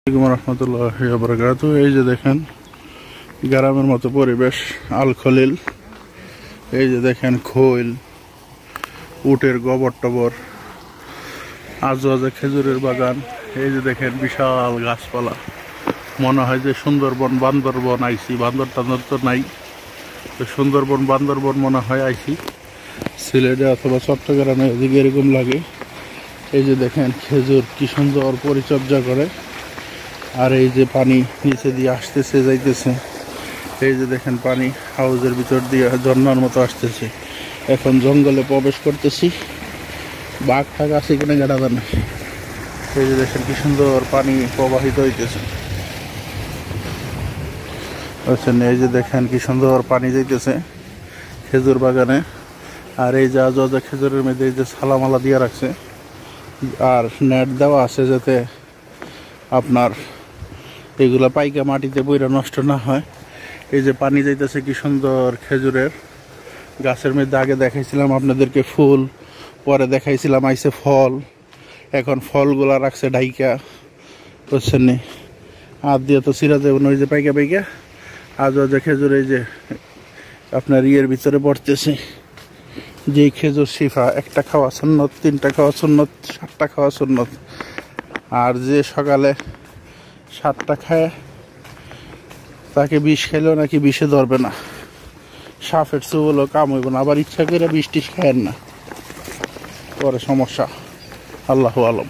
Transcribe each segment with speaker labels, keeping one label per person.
Speaker 1: রহমতুল্লাহি ওয়া বারাকাতুহু। এই যে দেখেন গ্রামের মতো পরিবেশ, আল খলিল। এই যে দেখেন খৈল, উটের গোবর টবর, আজওয়াজে খেজুরের বাগান। এই যে দেখেন বিশাল গাছপালা, মনে হয় যে সুন্দরবন বান্দরবন আইছি। বান্দর টান্দর তো নাই, তো সুন্দরবন বান্দরবন মনে হয় আইছি সিলেটে অথবা চট্টগ্রামে, এদিকে এরকম লাগে। এই যে দেখেন খেজুর কি সুন্দর পরিচর্যা করে, আর এই যে পানি নিচে দিয়ে আসতেছে যাইতেছে। এই যে দেখেন পানি হাউজের ভিতর দিয়ে ঝর্ণার মতো আসতেছে। এখন জঙ্গলে প্রবেশ করতেছি, বাঘ ঠাক আছে কিনা গাড়া জানা। এই যে দেখেন কি সুন্দর পানি প্রবাহিত হইতেছে। বুঝছেন, এই যে দেখেন কি সুন্দর পানি যাইতেছে খেজুর বাগানে। আর এই যে আজওয়াজা খেজুরের মধ্যে এই যে সালামালা দিয়ে রাখছে, আর নেট দেওয়া আছে যাতে আপনার এগুলা পাইকা মাটিতে বইরা নষ্ট না হয়। এই যে পানি যাইতেছে কি সুন্দর খেজুরের গাছের মধ্যে। আগে দেখাইছিলাম আপনাদেরকে ফুল, পরে দেখাইছিলাম আইসে ফল। এখন ফলগুলা রাখছে ঢাইকা, বুঝছেন নি। হাত দিয়ে তো চিরা দেব না, ওই যে পাইকা পাইকা আজওয়াজা খেজুর এই যে আপনার ইয়ের ভিতরে পড়তেছে। যেই খেজুর শিফা, একটা খাওয়া সুন্নত, 3টা খাওয়া সুন্নত, 7টা খাওয়া সুন্নত। আর যে সকালে 7টা খায় তাকে বিষ খাইলেও নাকি বিষে ধরবে না, সাপের চুবলেও কাম হইব না। আবার ইচ্ছা করে বিষ টিস খায়েন না, পরে সমস্যা, আল্লাহু আলম।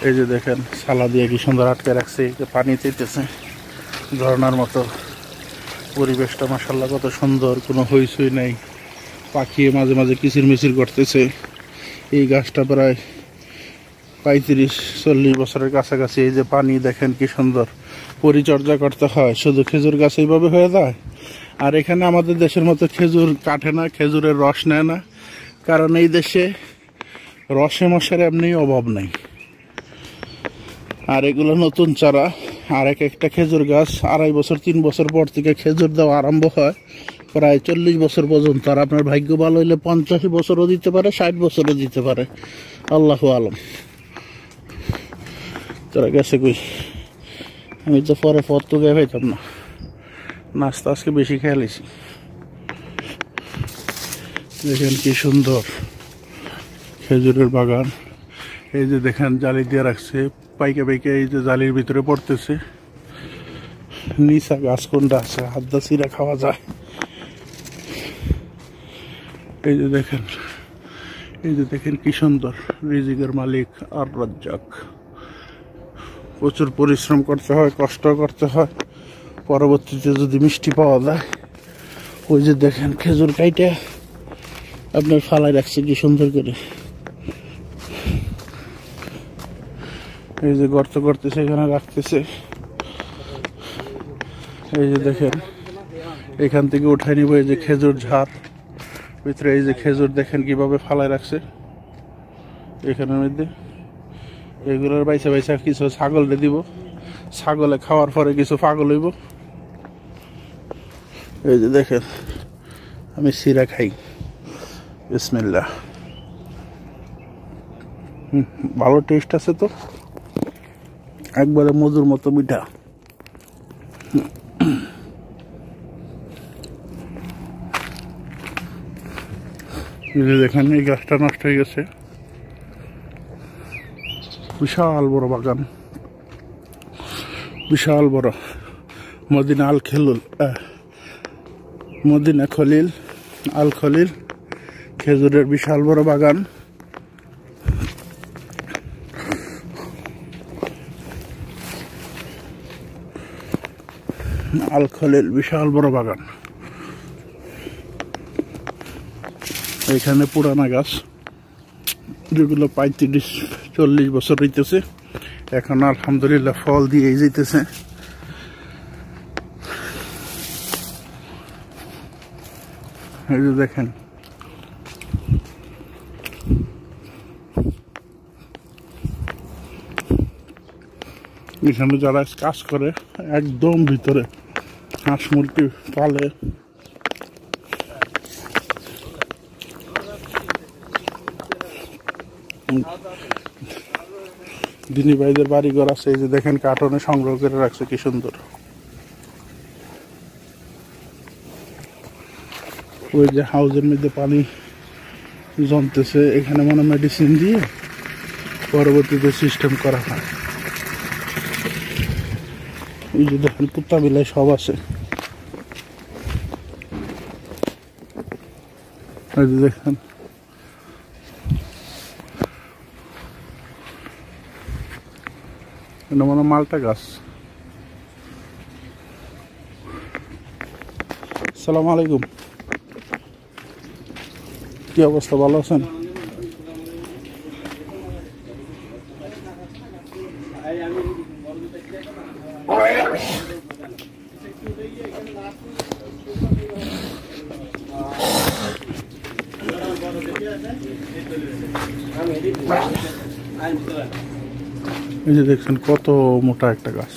Speaker 1: এই যে দেখেন সালা দিয়ে কি সুন্দর আটকে রাখছে, পানি চাইতেছে ঝর্ণার মতো। পরিবেশটা মাশাআল্লাহ কত সুন্দর, কোনো হইচই নাই। পাখি মাঝে মাঝে কিচির মিচির করতেছে। এই গাছটা প্রায় 35-40 বছরের কাছাকাছি। এই যে পানি দেখেন কি সুন্দর পরিচর্যা করতে হয়। শুধু খেজুর গাছ এইভাবে হয়ে যায়। আর এখানে আমাদের দেশের মতো খেজুর কাটে না, খেজুরের রস নেয় না, কারণ এই দেশে রসে মশার এমনি অভাব নেই। আর এগুলো নতুন চারা, আর একটা খেজুর গাছ 2.5 বছর 3 বছর পর থেকে খেজুর দেওয়া আরম্ভ হয় প্রায় 40 বছর পর্যন্ত। আর আপনার ভাগ্য ভালো হইলে 50 বছরও দিতে পারে, 60 বছরও দিতে পারে, আল্লাহু আলম। তোরা গেছে কই? আমি তো পরে পথ তো গে পাইতাম না, নাস্তা আজকে বেশি খেয়ে লাইছি। দেখেন কি সুন্দর খেজুরের বাগান। এই যে দেখেন জালি দিয়ে রাখছে, পাইকে পাইকে এই যে জালির ভিতরে পড়তেছে। নিচা গাছ কোনটা আছে, হাত দা চিরা খাওয়া যায়। এই যে দেখেন কি সুন্দর। রিজিকের মালিক আর রাজ্জাক। প্রচুর পরিশ্রম করতে হয়, কষ্ট করতে হয়, পরবর্তীতে যদি মিষ্টি পাওয়া যায়। ওই যে দেখেন খেজুর কাইটা আপনার ফালাই রাখছে কি সুন্দর করে। এই যে গর্ত করতেছে, এখানে রাখতেছে। এই যে দেখেন এখান থেকে উঠাই নিব। এই যে খেজুর ঝাড় ভিতরে, এই যে খেজুর দেখেন কিভাবে ফালাই রাখছে এখানের মধ্যে। এগুলোর বাইসা বাইসা কিছু ছাগলে দিব, ছাগলে খাওয়ার পরে কিছু পাগল হইব। এই যে দেখেন আমি সিরা খাই, বিসমিল্লাহ। ভালো টেস্ট আছে তো, একবারে মধুর মতো মিঠা। দেখেন এই গাছটা নষ্ট হয়ে গেছে, বিশাল বড় বাগান, বিশাল বড়। মদিনা আল খেলুল, মদিনা খলিল, আল খলিল খেজুরের বিশাল বড় বাগান। আল খলিল বিশাল বড় বাগান। এখানে পুরানা গাছ যেগুলো 35-40 বছর হইতেছে, এখন আলহামদুলিল্লাহ ফল দিয়ে যেতেছে। এই যে দেখেন এখানে যারা কাজ করে একদম ভিতরে হাঁস মুরগি পালে। দিনী ভাইদের বাড়িঘর আছে, এই যে দেখেন কার্টনে সংগ্রহ করে রাখছে কি সুন্দর। ওই যে হাউজের মধ্যে পানি জমতেছে, এখানে মনে মেডিসিন দিয়ে পরবর্তীতে সিস্টেম করা হয়। এই যে দেখেন কুত্তা বিলাই সব আছে। এই যে দেখেন এটা মনে মালটা গাছ। আসসালামু আলাইকুম, কি অবস্থা, ভালো আছেন? এই যে দেখছেন কত মোটা একটা গাছ।